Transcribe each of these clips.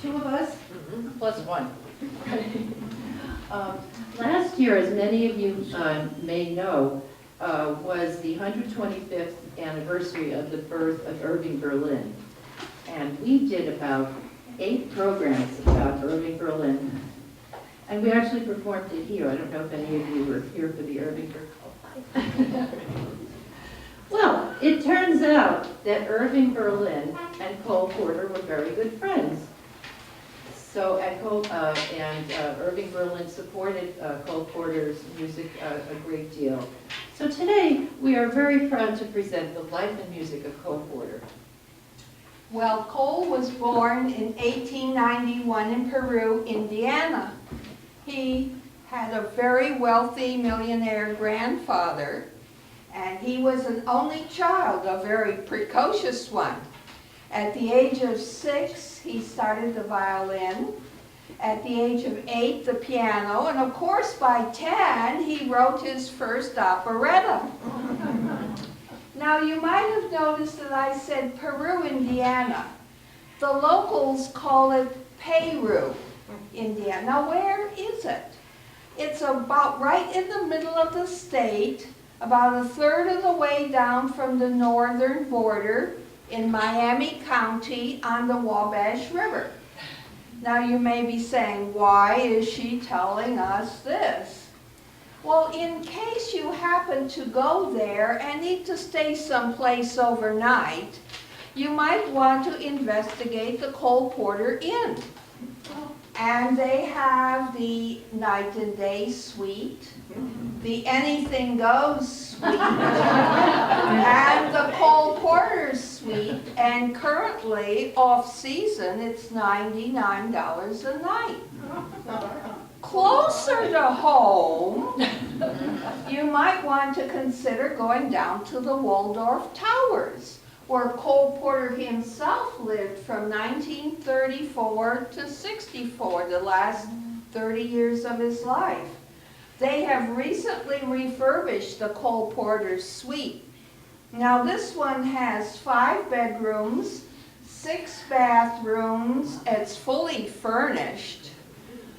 two of us, plus one. Last year, as many of you may know, was the 125th anniversary of the birth of Irving Berlin. And we did about 8 programs about Irving Berlin. And we actually performed it here. I don't know if any of you were here for the Irving Berlin. Well, it turns out that Irving Berlin and Cole Porter were very good friends. So, Irving Berlin supported Cole Porter's music a great deal. So today, we are very proud to present the life and music of Cole Porter. Well, Cole was born in 1891 in Peru, Indiana. He had a very wealthy millionaire grandfather, and he was an only child, a very precocious one. At the age of 6, he started the violin. At the age of 8, the piano. And of course, by 10, he wrote his first operetta. Now, you might have noticed that I said Peru, Indiana. The locals call it Peru, Indiana. Now, where is it? It's about right in the middle of the state, about a third of the way down from the northern border in Miami County on the Wabash River. Now, you may be saying, why is she telling us this? Well, in case you happen to go there and need to stay someplace overnight, you might want to investigate the Cole Porter Inn. And they have the night and day suite, the anything goes suite, and the Cole Porter suite. And currently, off season, it's $99 a night. Closer to home, you might want to consider going down to the Waldorf Towers, where Cole Porter himself lived from 1934 to 64, the last 30 years of his life. They have recently refurbished the Cole Porter suite. Now, this one has 5 bedrooms, 6 bathrooms. It's fully furnished.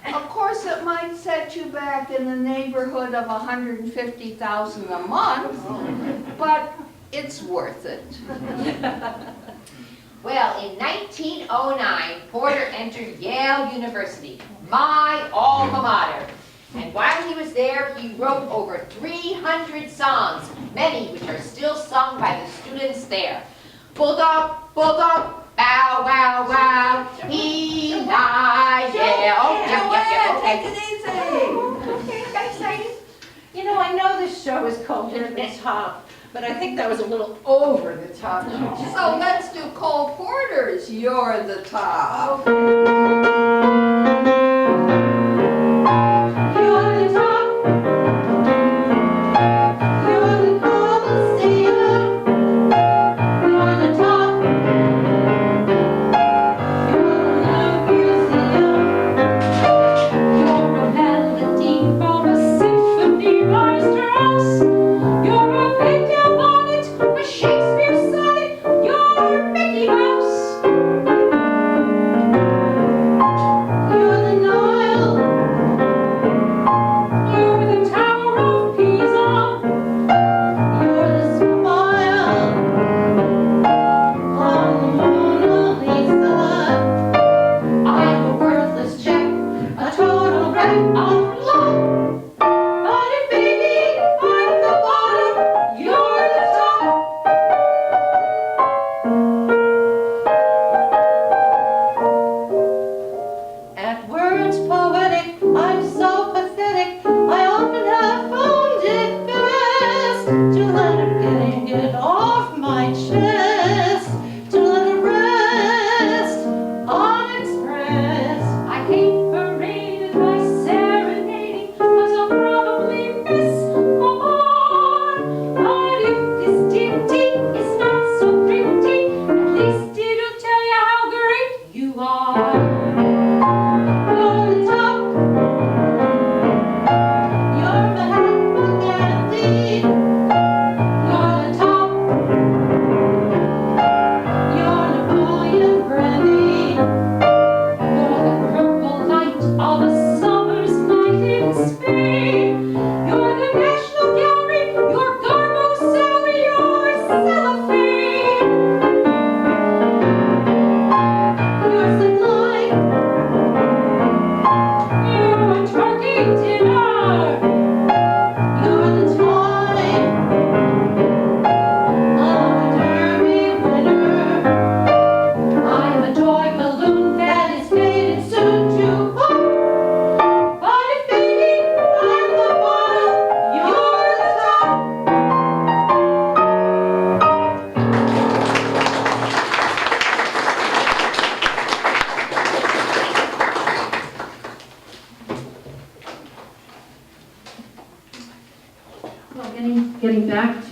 Of course, it might set you back in the neighborhood of $150,000 a month, but it's worth it. Well, in 1909, Porter entered Yale University, my alma mater. And while he was there, he wrote over 300 songs, many which are still sung by the students there. Bulldog, bulldog, bow, wow, wow, Eli, yeah. Oh, Take it easy. Okay, got excited. You know, I know this show is called Near the Top, but I think that was a little over the top. So let's do Cole Porter's You're the Top.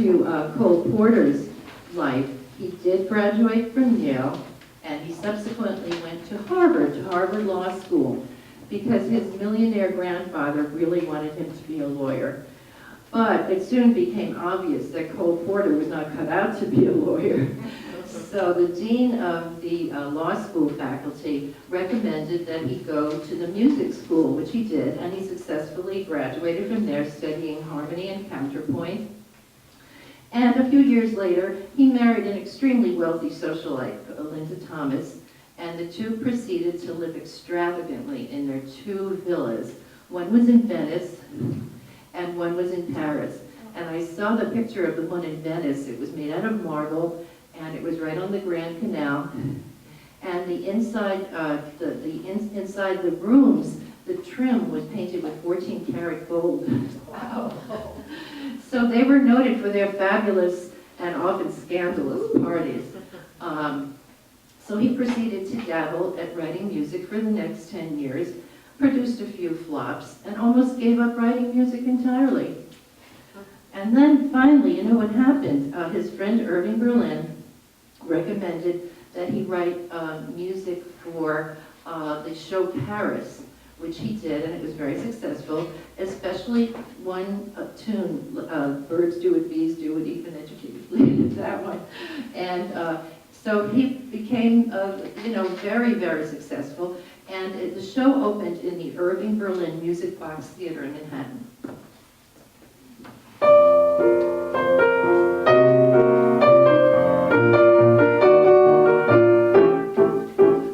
to Cole Porter's life, he did graduate from Yale, and he subsequently went to Harvard Law School, because his millionaire grandfather really wanted him to be a lawyer. But it soon became obvious that Cole Porter was not cut out to be a lawyer. So the dean of the law school faculty recommended that he go to the music school, which he did, and he successfully graduated from there, studying harmony and counterpoint. And a few years later, he married an extremely wealthy socialite, Linda Thomas, and the two proceeded to live extravagantly in their two villas. One was in Venice, and one was in Paris. And I saw the picture of the one in Venice. It was made out of marble, and it was right on the Grand Canal. And the inside, inside the rooms, the trim was painted with 14-karat gold. Wow. So they were noted for their fabulous and often scandalous parties. So he proceeded to dabble at writing music for the next 10 years, produced a few flops, and almost gave up writing music entirely. And then finally, you know what happened? His friend Irving Berlin recommended that he write music for the show Paris, which he did, and it was very successful, especially one tune, Birds Do What Bees Do, and even educated leaders, that one. And so he became, very, very successful. And the show opened in the Irving Berlin Music Box Theater in Manhattan.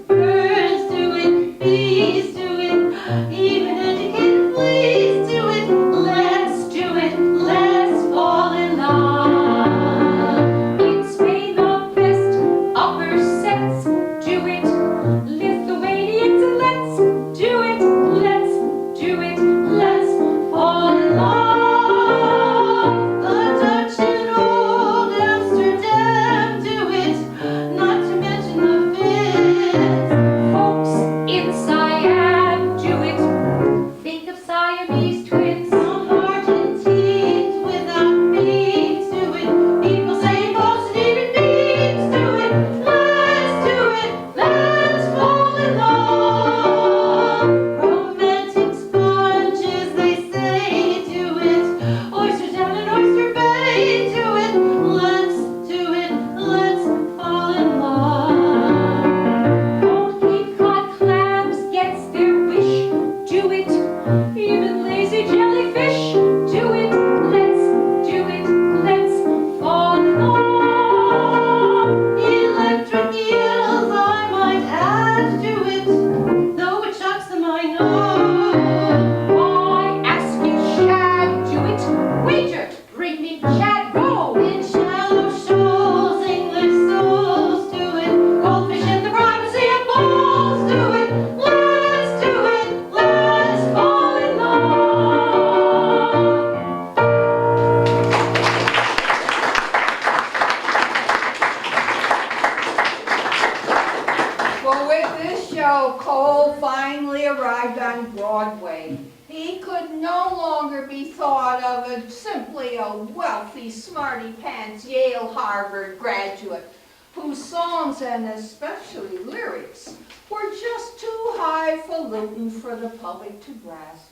Birds do it, bees do it, even educated fleas do it. Let's do it, let's fall in love. In Spain, the best upper sets do it. Lithuanians, let's do it, let's do it, let's fall in love. The Dutch in old Amsterdam do it, not to mention the Finns. Folks in Siam do it. Think of Siamese twins. Some Argentines without beans do it. People say folks and even beans do it. Let's fall in love. Romantic sponges, they say, do it. Oysters down in Oyster Bay, do it. Let's fall in love. Old Cape Cod clams gets their wish. Do it. Even lazy jellyfish. Do it. Let's do it. Let's fall in love. Electric eels, I might add, do it. Though it shocks them, I know. Why ask you, shad? Do it. Wager. Bring me shad. Go. In shallow shoals, English souls do it. Goldfish in the privacy of bowls do it. Let's do it. Let's fall in love. Well, with this show, Cole finally arrived on Broadway. He could no longer be thought of as simply a wealthy, smarty-pants Yale Harvard graduate whose songs and especially lyrics were just too highfalutin for the public to grasp.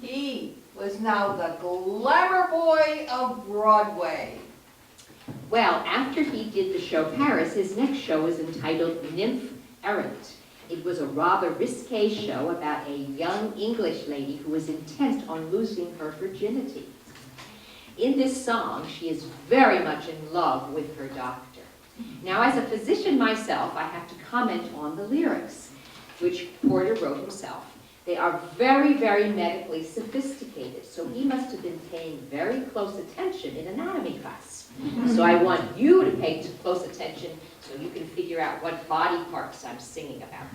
He was now the glamour boy of Broadway. Well, after he did the show Paris, his next show was entitled Nymph Errant. It was a rather risque show about a young English lady who was intent on losing her virginity. In this song, she is very much in love with her doctor. Now, as a physician myself, I have to comment on the lyrics, which Porter wrote himself. They are very, very medically sophisticated, so he must have been paying very close attention in anatomy class. So I want you to pay close attention so you can figure out what body parts I'm singing about.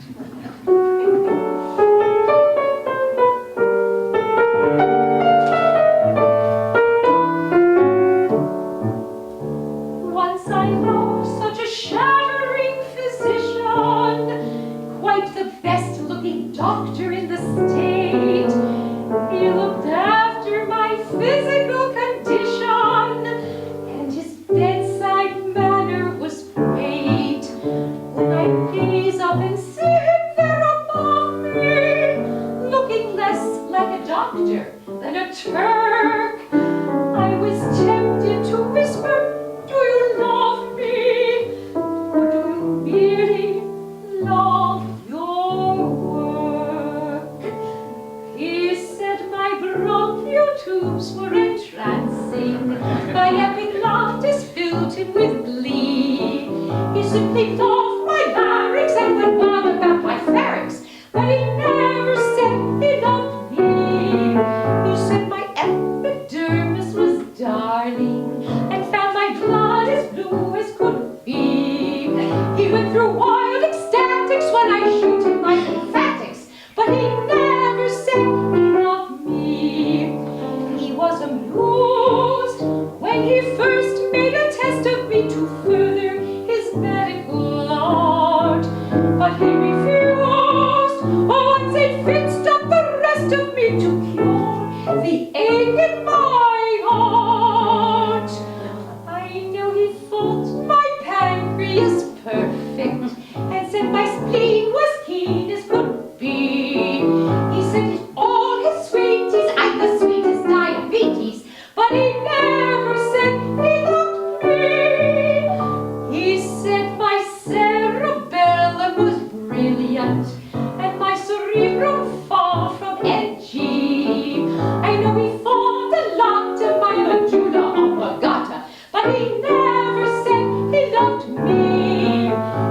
Once I know such a shattering physician, quite the best looking doctor in the state. He looked after my physical condition with glee. He simply thought my larynx and went wild about my pharynx, but he never said he loved me. He said my epidermis was darling and found my blood as blue as could be. He went through wild ecstatics when I shoot him my lymphatics, but he never said he loved me. He was amused when he first made a test of me to further his medical art, but he refused once he fixed up the rest of me to cure the ache in my heart. I know he thought my pancreas perfect and said my spleen was keen as could be. He said all his sweeties I'd the sweetest diabetes, but he never said he loved me. He said my cerebellum was brilliant and my cerebrum far from edgy. I know he thought a lot of my medulla oblongata, but he never said he loved me.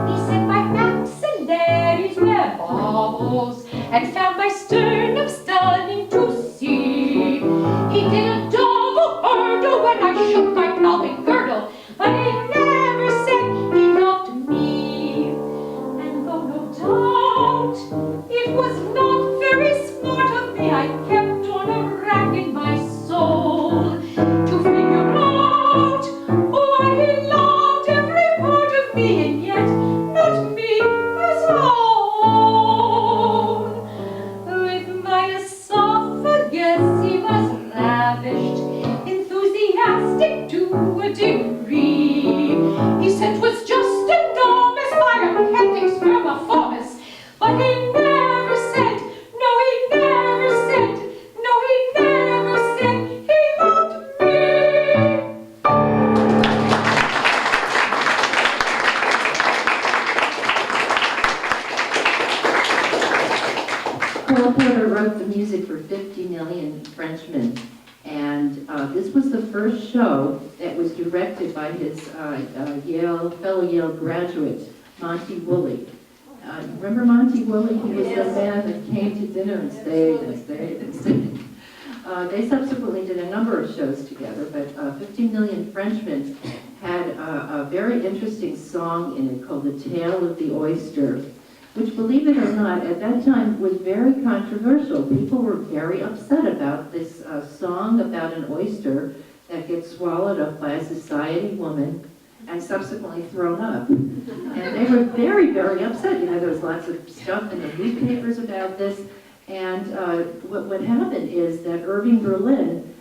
He said my maxillaries were baubles and found my sternum stunning to see. He did a double hurdle when I shook my pelvic girdle, but he never said he loved me. And though no doubt it was not very smart of me, I kept on a rack in my soul to figure out why he loved every part of me and yet not me as own. With my esophagus he was ravished, enthusiastic to a degree. He said 'twas just enormous, my appendix vermiformis, but he never said, no, he never said, no, he never said he loved me. Cole Porter wrote the music for 50 Million Frenchmen, and this was the first show that was directed by his fellow Yale graduate, Monty Woolley. Remember Monty Woolley? He was the man that came to dinner and stayed and stayed and stayed. They subsequently did a number of shows together, but 50 Million Frenchmen had a very interesting song in it called The Tale of the Oyster, which, believe it or not, at that time was very controversial. People were very upset about this song about an oyster that gets swallowed up by a society woman and subsequently thrown up. And they were very, very upset. You know, there was lots of stuff in the newspapers about this. And what happened is that Irving Berlin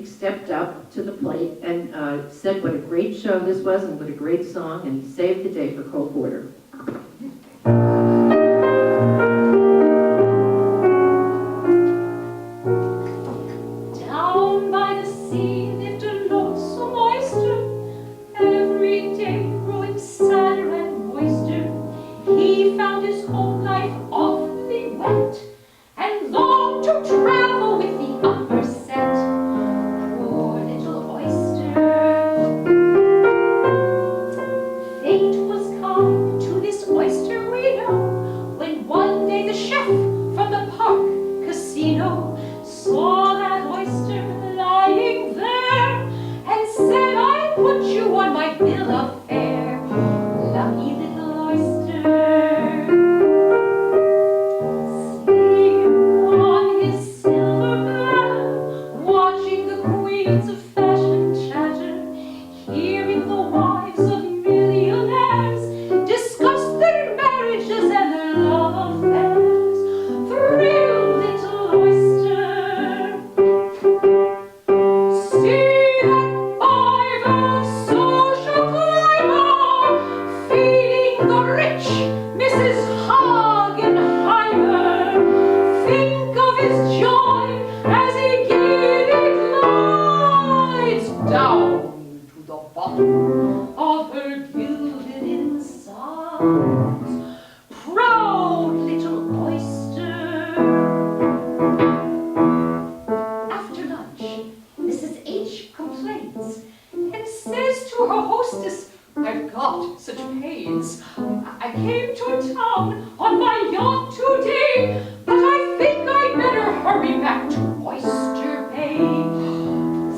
stepped up to the plate and said what a great show this was and what a great song, and he saved the day for Cole Porter. Down by the sea lived a lonesome oyster, every day growing sadder and moister. He found his home life awfully wet, and longed to travel with the upper set. Poor little oyster. Fate was kind to this oyster, we know, when one day the chef from the park casino saw that oyster lying there and said, "I put you on my bill of fare." Lucky little oyster. Sleep on his silver platter, watching the queens of fashion chatter, hearing the wives of millionaires discuss their marriages and their love affairs. Thrilled little oyster. See that fiver social climber feeding the rich Mrs. Hagenheimer. Think of his joy as he gaily glides down to the bottom of her gilded insides. Proud little oyster. After lunch, Mrs. H complains and says to her hostess, God, such pains. I came to town on my yacht today, but I think I'd better hurry back to Oyster Bay.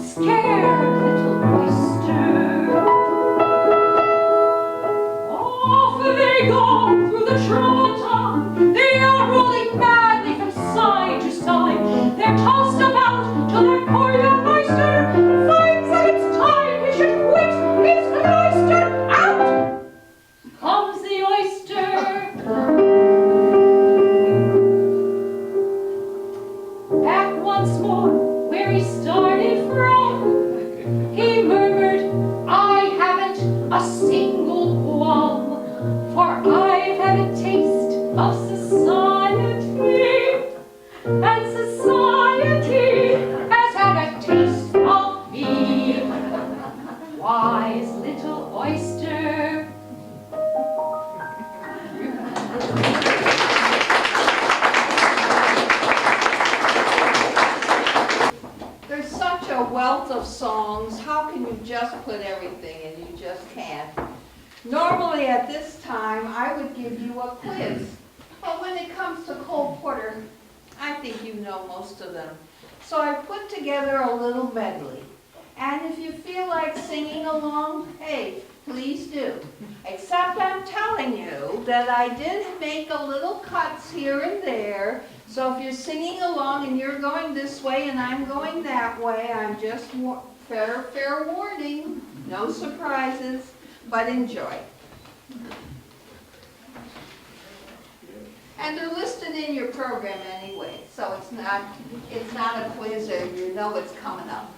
Scared little oyster. Off they go through the trouble. They are rolling madly from side to side. They're tossed about till their poor young oyster finds that it's time he should quit his cloister. Out comes the oyster. Back once more where he started from. He murmured, I haven't a single qualm, for I've had a taste of society, and society has had a taste of me. Wise little oyster. There's such a wealth of songs. How can you just put everything and you just can't? Normally at this time, I would give you a quiz. But when it comes to Cole Porter, I think you know most of them. So I put together a little medley. And if you feel like singing along, hey, please do. Except I'm telling you that I did make a little cuts here and there. So if you're singing along and you're going this way and I'm going that way, I'm just fair warning. No surprises, but enjoy. And they're listed in your program anyway, so it's not a quiz or you know what's coming up.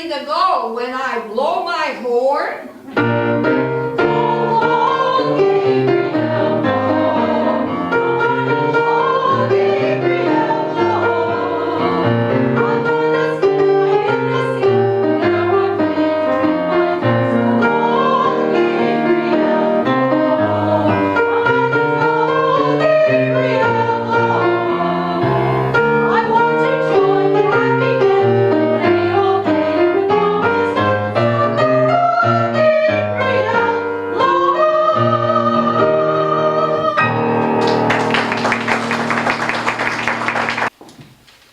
ready to go when I blow my horn?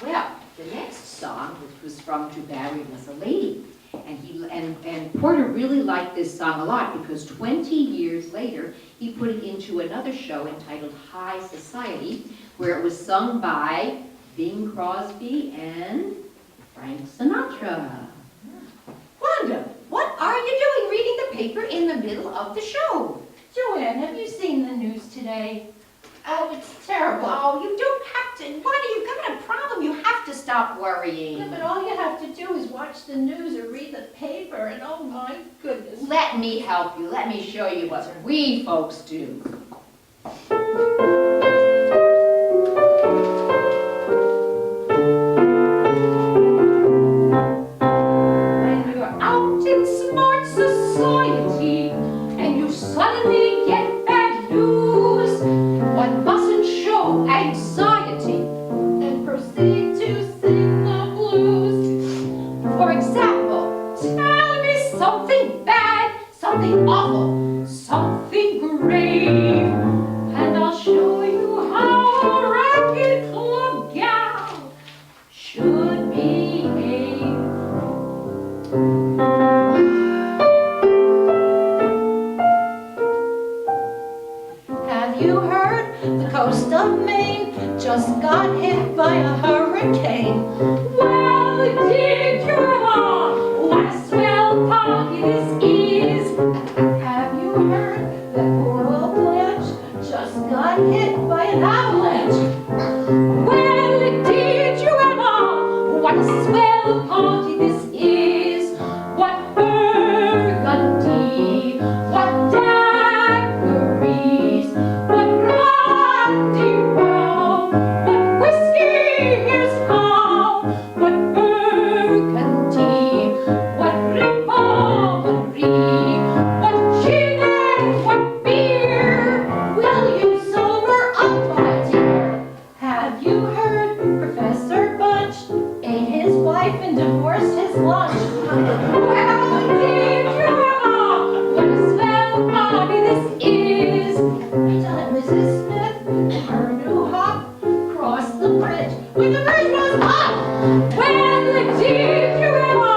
Well, the next song, which was from To Barry Was a Lady, and Porter really liked this song a lot because 20 years later, he put it into another show entitled High Society, where it was sung by Bing Crosby and Frank Sinatra. Wanda, what are you doing reading the paper in the middle of the show? Joanne, have you seen the news today? Oh, it's terrible. Oh, you don't have to. Wanda, you've got a problem. You have to stop worrying. Yeah, but all you have to do is watch the news or read the paper, and oh my goodness. Let me help you. Let me show you what we folks do. When you're out in smart society and you suddenly get bad news, one mustn't show anxiety and proceed to sing the blues. For example, tell me something bad, something awful, something grave, and I'll show you how a racket club gal should behave. Have you heard the coast of Maine just got hit by a hurricane? Well, did you ever? What a swell party this is! Have you heard that poor old Blanche just got hit by an avalanche? Well, did you ever? What a swell party this is! What burgundy, what daiquiris, what brandy brown, what whiskey here's how, what burgundy, what ribaldry, what gin and what beer. Will you sober up, my dear? Have you heard Professor Bunch ate his wife and divorced his lunch? Well, did you ever? What a swell party this is! Done Mrs. Smith and her new hop crossed the bridge when the bridge was up. Well, did you ever?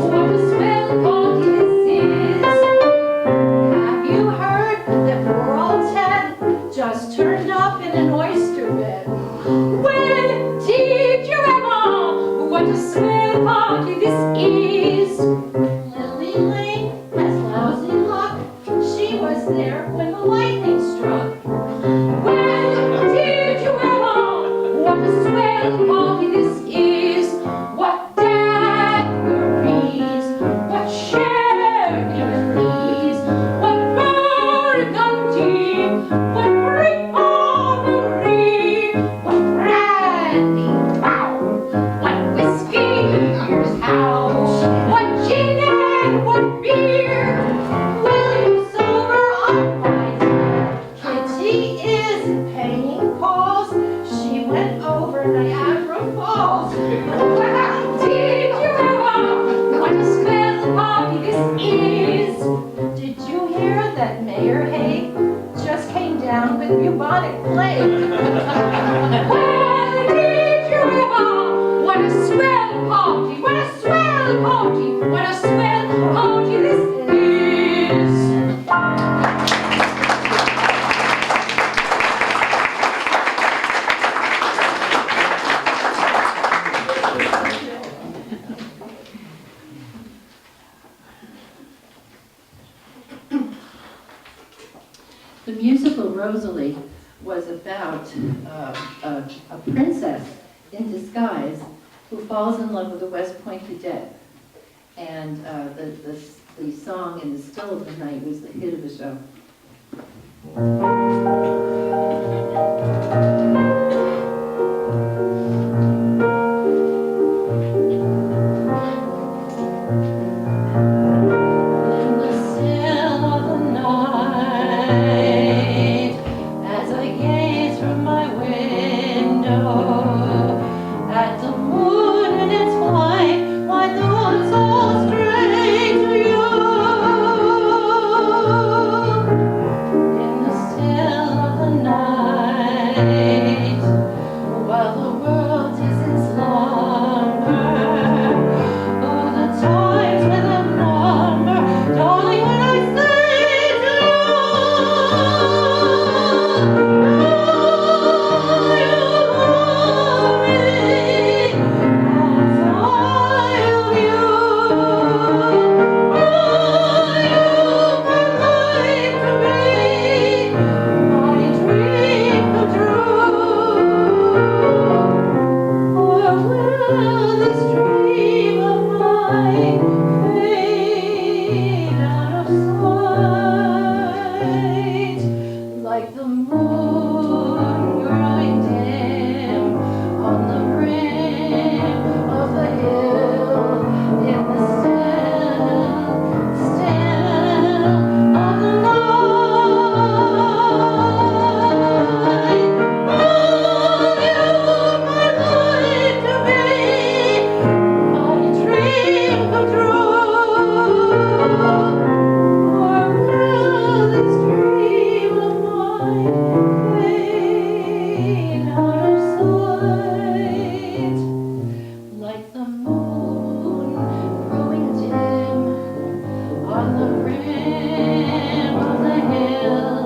What a swell party this is! Have you heard that poor old Ted just turned up in an oyster bed? Well, did you ever? What a swell party this is! Lily Lane has lousy luck. She was there when the lightning struck. Well, did you ever? What a swell party this is! What daiquiris, what sherry lilies, what burgundy, what ribaldry, what brandy brown, what whiskey here's how, what gin and what beer. Will you sober up, my dear? Kitty isn't paying calls. She went over Niagara Falls. Well, did you ever? What a swell party this is! Did you hear that Mayor Haig just came down with bubonic plague? Well, did you ever? What a swell party! What a swell party! What a swell party this is! The musical Rosalie was about a princess in disguise who falls in love with a West Point cadet. the song in the still of the night was the hit of the show. In the still of the night, as I gaze from my window at the moon and its flight, my thoughts all stray to you. In the still of the night, while the world is in slumber, oh, the times without number, darling, when I say to you, you love me as I love you. My dream come true. Or will this dream of mine fade out of sight, like the moon growing dim on the rim of the hill, in the still of the night? Will you, my life to be, my dream come true? Or will this dream of mine fade out of sight, like the moon growing dim on the rim of the hill,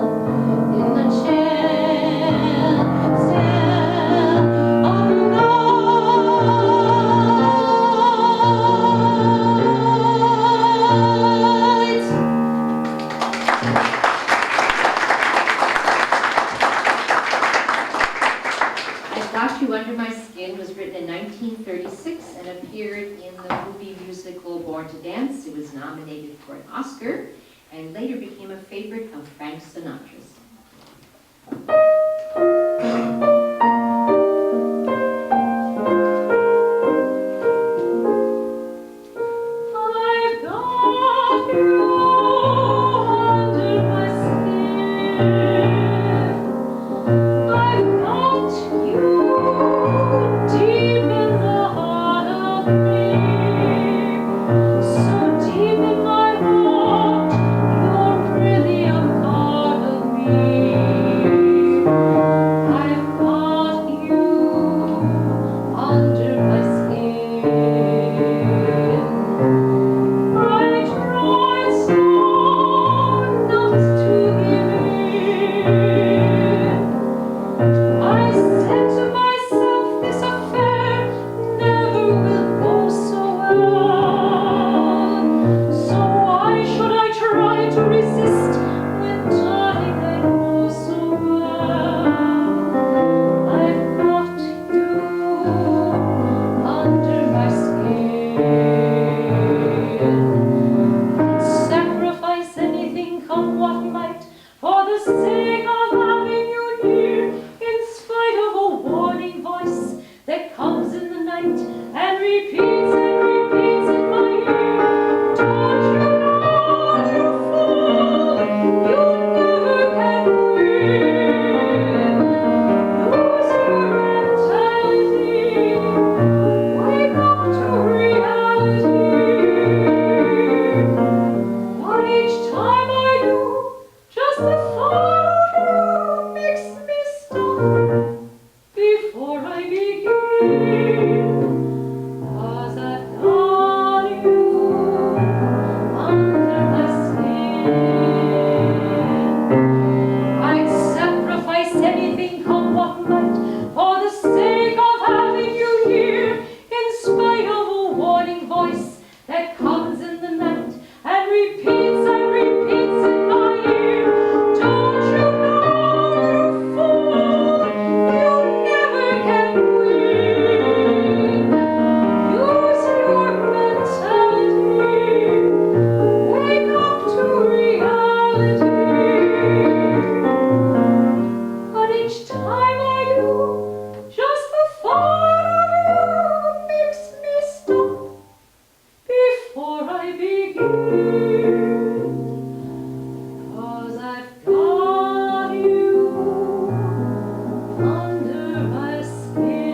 in the chill still of the night? I Got You Under My Skin was written in 1936 and appeared in the movie musical Born to Dance. It was nominated for an Oscar and later became a favorite of Frank Sinatra's. I've got you under my skin. I've got you deep in the heart of me. So deep in my heart, you're really a part of me. 'cause I've got you under my skin.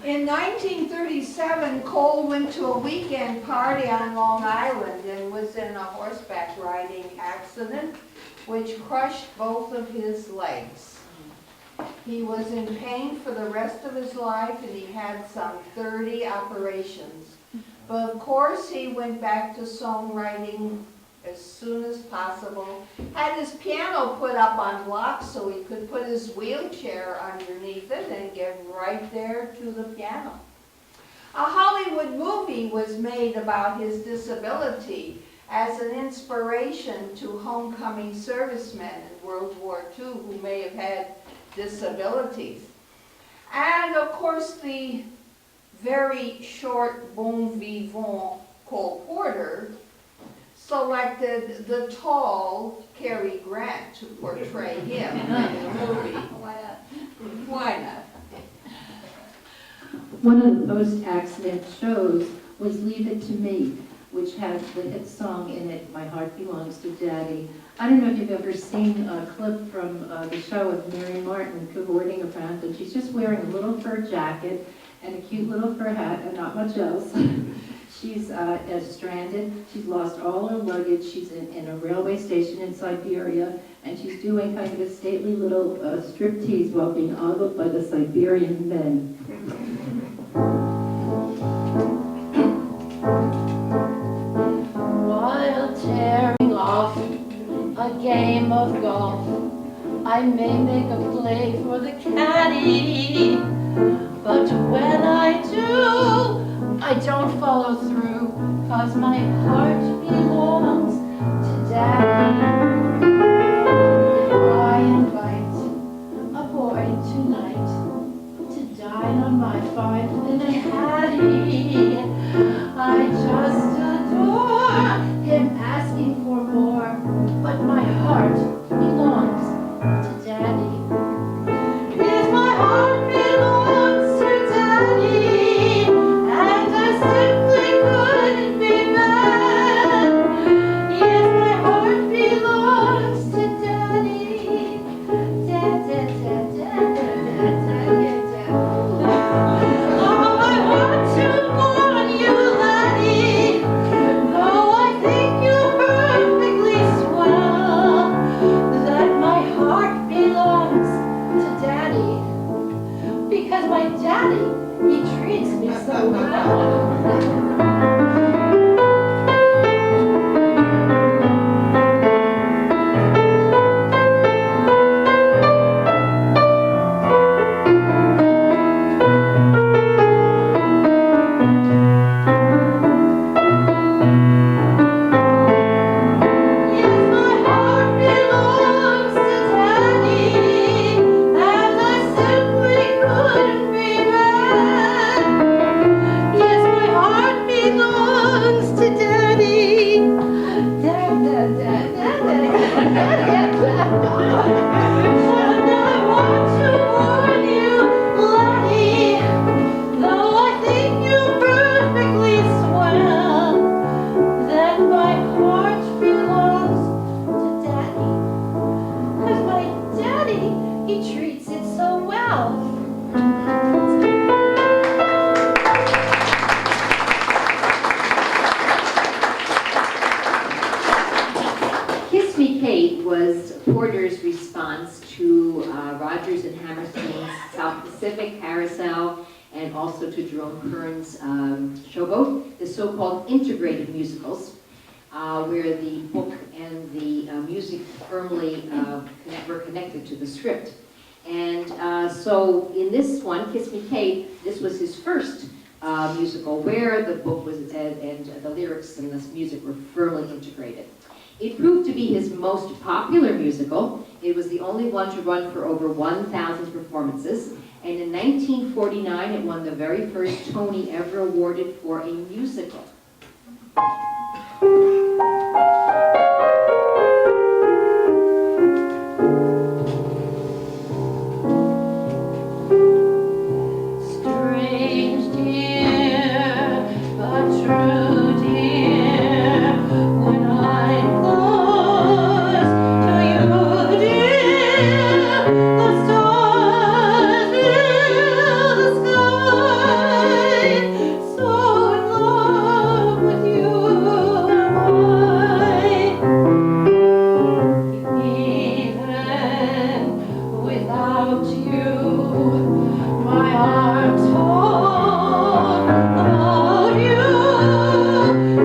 In 1937, Cole went to a weekend party on Long Island and was in a horseback riding accident which crushed both of his legs. He was in pain for the rest of his life and he had some 30 operations. But of course he went back to songwriting as soon as possible, had his piano put up on blocks so he could put his wheelchair underneath it and get right there to the piano. A Hollywood movie was made about his disability as an inspiration to homecoming servicemen in World War II who may have had disabilities. And of course the very short bon vivant Cole Porter selected the tall Cary Grant to portray him in the movie. Why not? Why not? One of the post-accident shows was Leave It to Me, which has the hit song in it, My Heart Belongs to Daddy. I don't know if you've ever seen a clip from the show of Mary Martin cavorting around, and she's just wearing a little fur jacket and a cute little fur hat and not much else. She's stranded. She's lost all her luggage. She's in a railway station in Siberia, and she's doing kind of a stately little striptease while being ogled by the Siberian men. While tearing off a game of golf, I may make a play for the caddy, but when I do, I don't follow through, 'cause my heart belongs to Daddy. If I invite a boy tonight to dine on my 5-minute Hattie, I just adore him asking for more, but my heart belongs to Daddy. Yes, my heart belongs to Daddy, and I simply couldn't be mad. Yes, my heart belongs to Daddy. Dad, dad, dad, dad, dad, dad, dad, dad. Oh, I want to warn you, laddie, though I think you're perfectly swell, that my heart belongs to Daddy, because my daddy, he treats me so well. Yes, my heart belongs to Daddy, and I simply couldn't be mad. Yes, my heart belongs to Daddy. Dad, dad, dad, dad, dad, dad, dad, dad. And I want to warn you, laddie, though I think you're perfectly swell, that my heart belongs to Daddy, 'cause my daddy, he treats it so well. Kiss Me Kate was Porter's response to Rogers and Hammerstein's South Pacific Carousel and also to Jerome Kern's Showboat, the so-called integrated musicals, where the book and the music firmly were connected to the script. And so in this one, Kiss Me Kate, this was his first musical where the book was and the lyrics and the music were firmly integrated. It proved to be his most popular musical. It was the only one to run for over 1,000 performances. And in 1949, it won the very first Tony ever awarded for a musical. Strange dear, but true dear, when I'm close to you, dear, the stars fill the sky. So in love with you am I, even without you. My arms hold about you,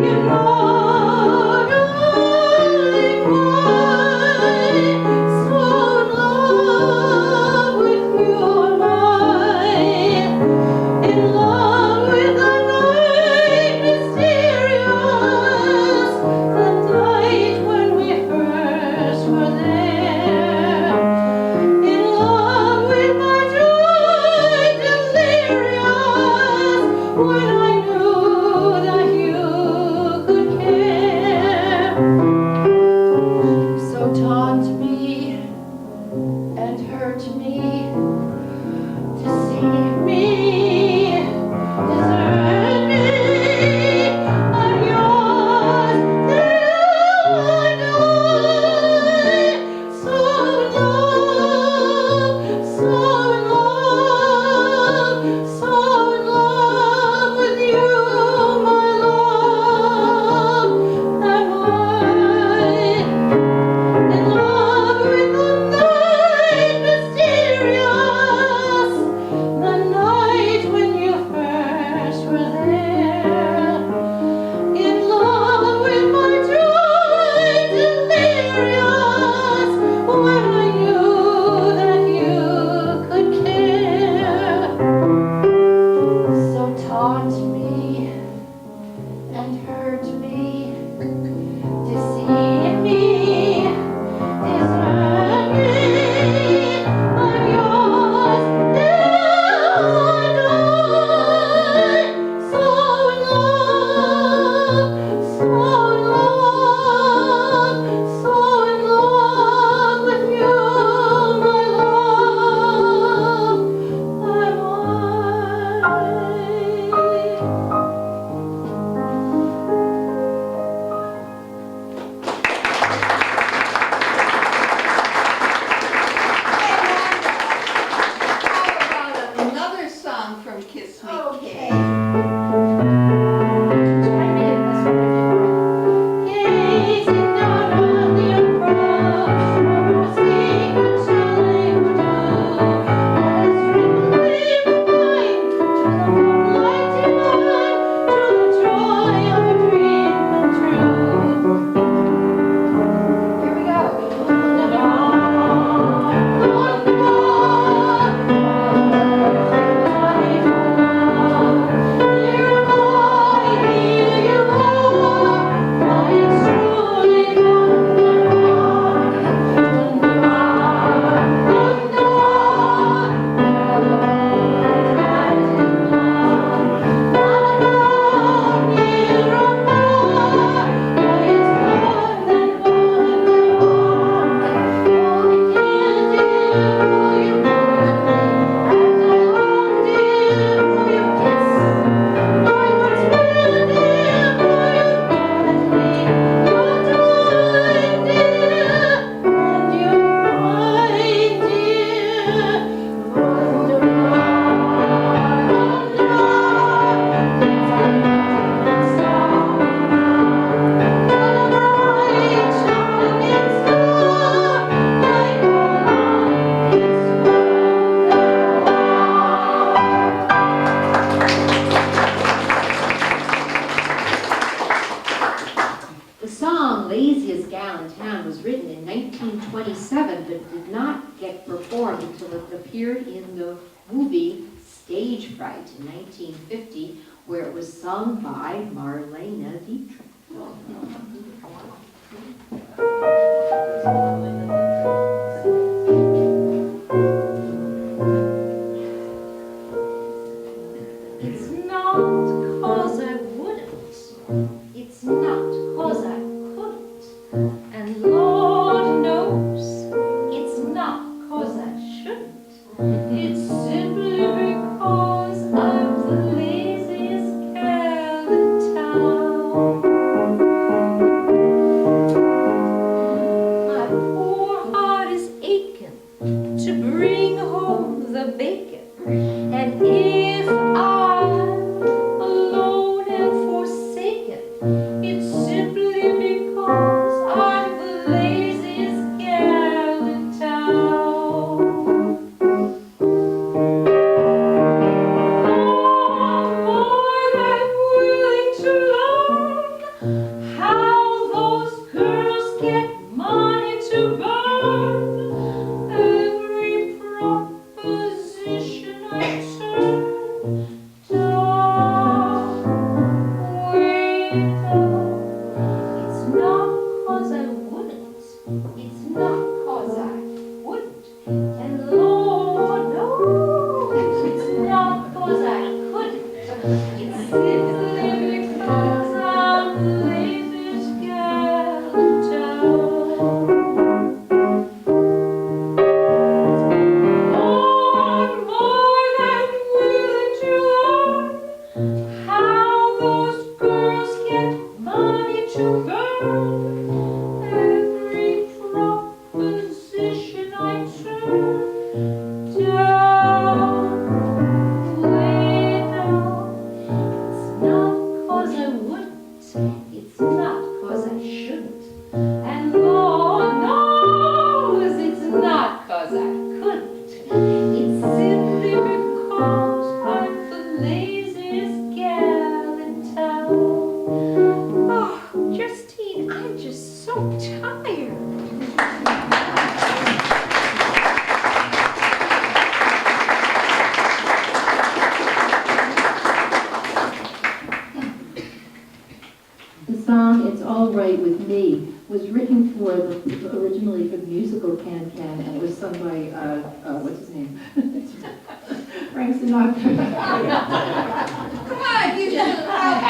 you're not only mine. So in love with you am I, in love with the night mysterious, the night when we first were there. In love with my joy delirious, when I knew that you could care. So taunt me and hurt me, deceive me, desert me. I'm yours till I die. So in love, so in love, so in love with you, my love, am I. In love with the night mysterious, the night when you first were there. In love with my joy delirious, when I knew that you could care. So taunt me and hurt me, deceive me, desert me. I'm yours till I die. So in love, so in love, so in love with you, my love, am I. How about another song from Kiss Me Okay. Kate? Gazing down on the approach of our secret challenge to let us dream of mine to the moonlight divine, to the joy of a dream come true. Here we go. The song Laziest Gal in Town was written in 1927, but did not get performed until it appeared in the movie Stage Fright in 1950, where it was sung by Marlene Dietrich. It's not 'cause I wouldn't, it's it's not 'cause I couldn't. And Lord knows it's not 'cause I shouldn't. It's simply because I'm the laziest gal in town. My poor heart is aching to bring home the bacon. And if I'm alone and forsaken, it's simply because I'm the laziest gal in town. I'm more than willing to learn how those girls get money to burn. Every proposition I turn down, way down. It's not 'cause I wouldn't, it's not 'cause I wouldn't. And Lord knows it's not 'cause I couldn't. It's simply because I'm the laziest gal in town. I'm more than willing to learn how those girls get money to burn. Every proposition I turn down, way down. It's not 'cause I wouldn't, it's not 'cause I shouldn't. And Lord knows it's not 'cause I couldn't. It's simply because I'm the laziest gal in town. Oh, Justine, I'm just so tired. The song "It's All Right With Me" was written originally for the musical Can-Can, and it was sung by, what's his name? Frank Sinatra. Come on, you should have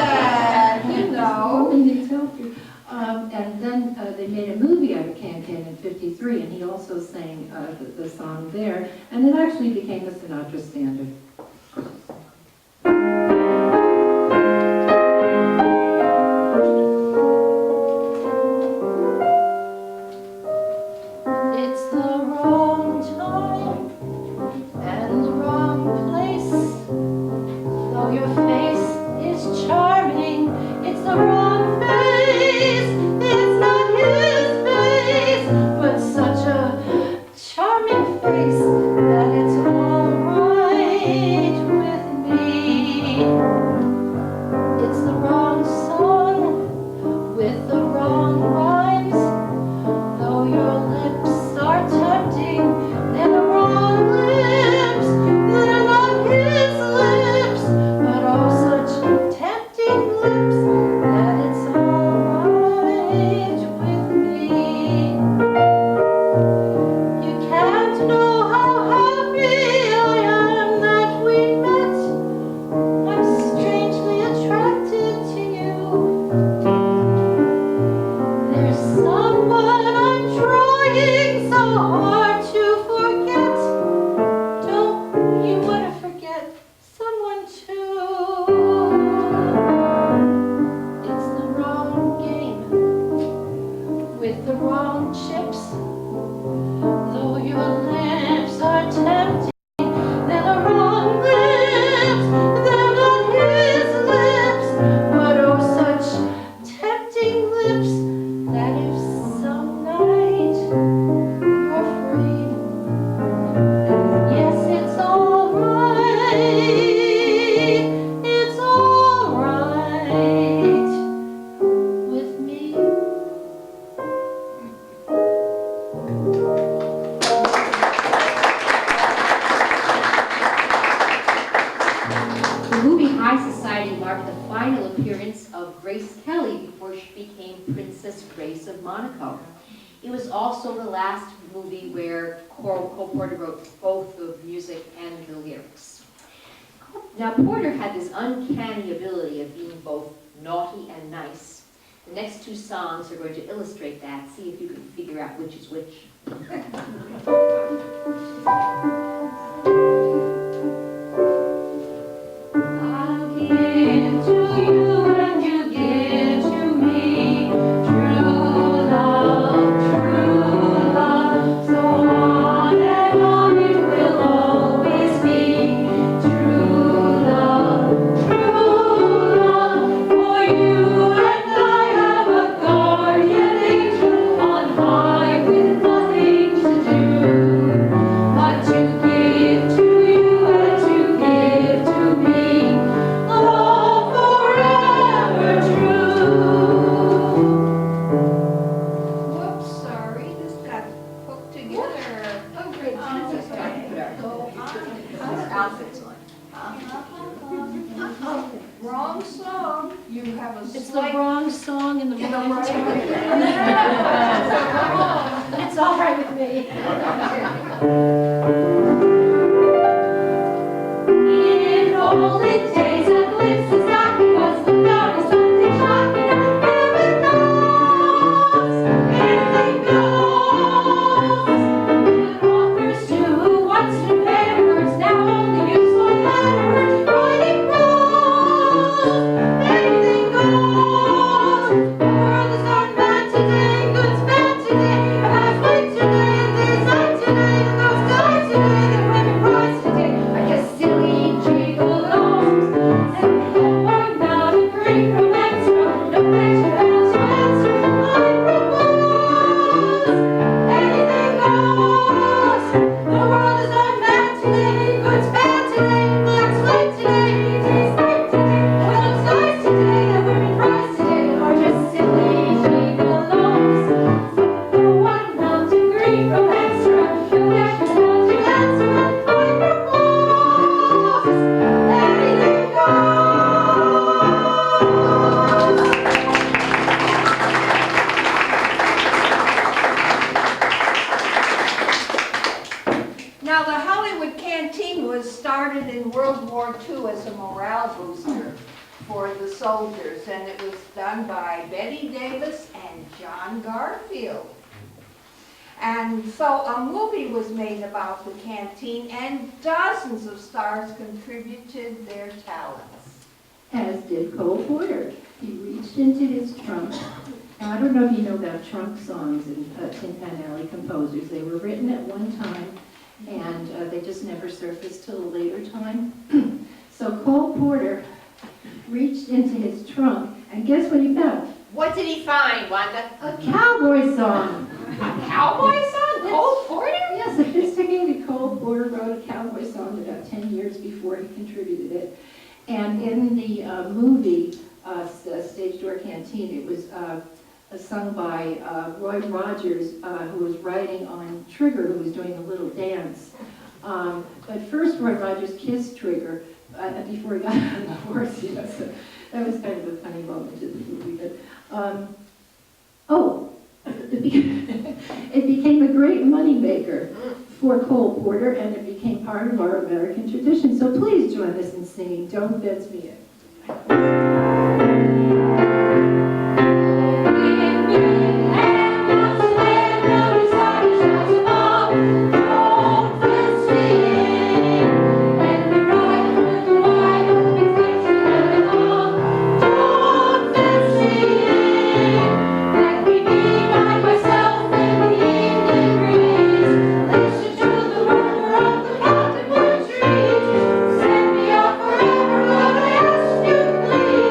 that, you know. Only they tell you. And then they made a movie out of Can-Can in '53, and he also sang the song there, and it actually became a Sinatra standard. It's the wrong time and the wrong place. Though your face is charming, it's the wrong face. It's not his face, but such a charming face that it's all right with me. It's the wrong song with the wrong rhymes. Though your lips are tempting, they're the wrong lips. They're not his lips, but oh, such tempting lips that it's all right with me. You can't know how happy I am that we met. I'm strangely attracted to you. There's someone I'm trying so hard to forget. Don't you want to forget someone too? It's the wrong game with the wrong chips. Though your lips are tempting, they're the wrong lips. They're not his lips, but oh, such tempting lips that if some night you're free, yes, it's all right. It's all right with me. The movie High Society marked the final appearance of Grace Kelly before she became Princess Grace of Monaco. It was also the last movie where Cole Porter wrote both the music and the lyrics. Now, Porter had this uncanny ability of being both naughty and nice. The next two songs are going to illustrate that. See if you can figure out which is which. I'll give to you and you give to me true love, so on and on it will always be true love, for you and I have a guardian angel on high with nothing to do but to give to you and to give to me love forever true. Whoops, sorry, this got hooked together. Oh, great. Let's Put our outfits on. Wrong song. You have a It's the slight. wrong song in the wrong right. time. It's all right with me. In olden days, a glimpse of stocking was the notice something shocking. Heaven knows, anything goes. Good authors too, who once knew better words, now only use four-letter words. Writing prose, anything goes. The world is gone bad today, good's bad today. Past wait today, and this night today, and those guys today, the women rise today. I guess silly gigolos and worn out and great romance. No place to answer, I propose. Anything goes. The world is gone bad today, good's bad today, black's white today, day's night today, willow's nice today, and women rise today are just silly gigolos. So no one out to greet romance, no dash to answer, I propose. Anything Now, the Hollywood Canteen was started in World War II as a morale booster for the soldiers, and it was done by Betty Davis and John Garfield. And so a movie was made about the canteen, and dozens of stars contributed their talents. As did Cole Porter. He reached into his trunk. Now, I don't know if you know about trunk songs and Tin Pan Alley composers. They were written at one time, and they just never surfaced till a later time. So Cole Porter reached into his trunk, and guess what he found? What did he find, Wanda? A cowboy song. A cowboy song? Cole Porter? Yes, sophisticated Cole Porter wrote a cowboy song about 10 years before he contributed it. And in the movie, Stage Door Canteen, it was sung by Roy Rogers, who was writing on Trigger, who was doing a little dance. But first, Roy Rogers kissed Trigger before he got on the horse. You know, so that was kind of a funny moment in the movie. But it became a great moneymaker for Cole Porter, and it became part of our American tradition. So please join us in singing "Don't Fence Me In." Set me up forever, but I ask you please.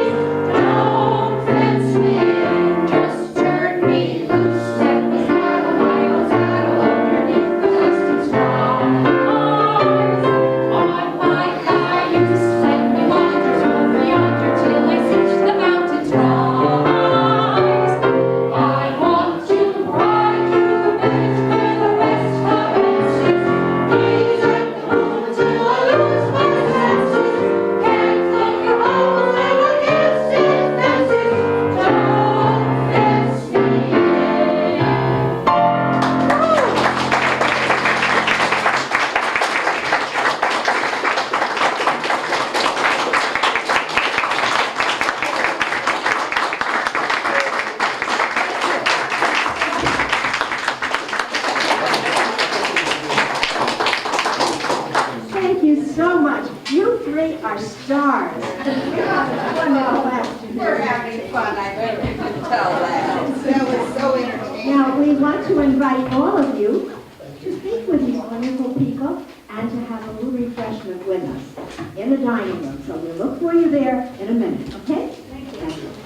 are stars. We're having fun, I bet you can tell that. That was so entertaining. Now, we want to invite all of you to speak with these wonderful people and to have a little refreshment with us in the dining room. So we'll look for you there in a minute, okay? Thank you.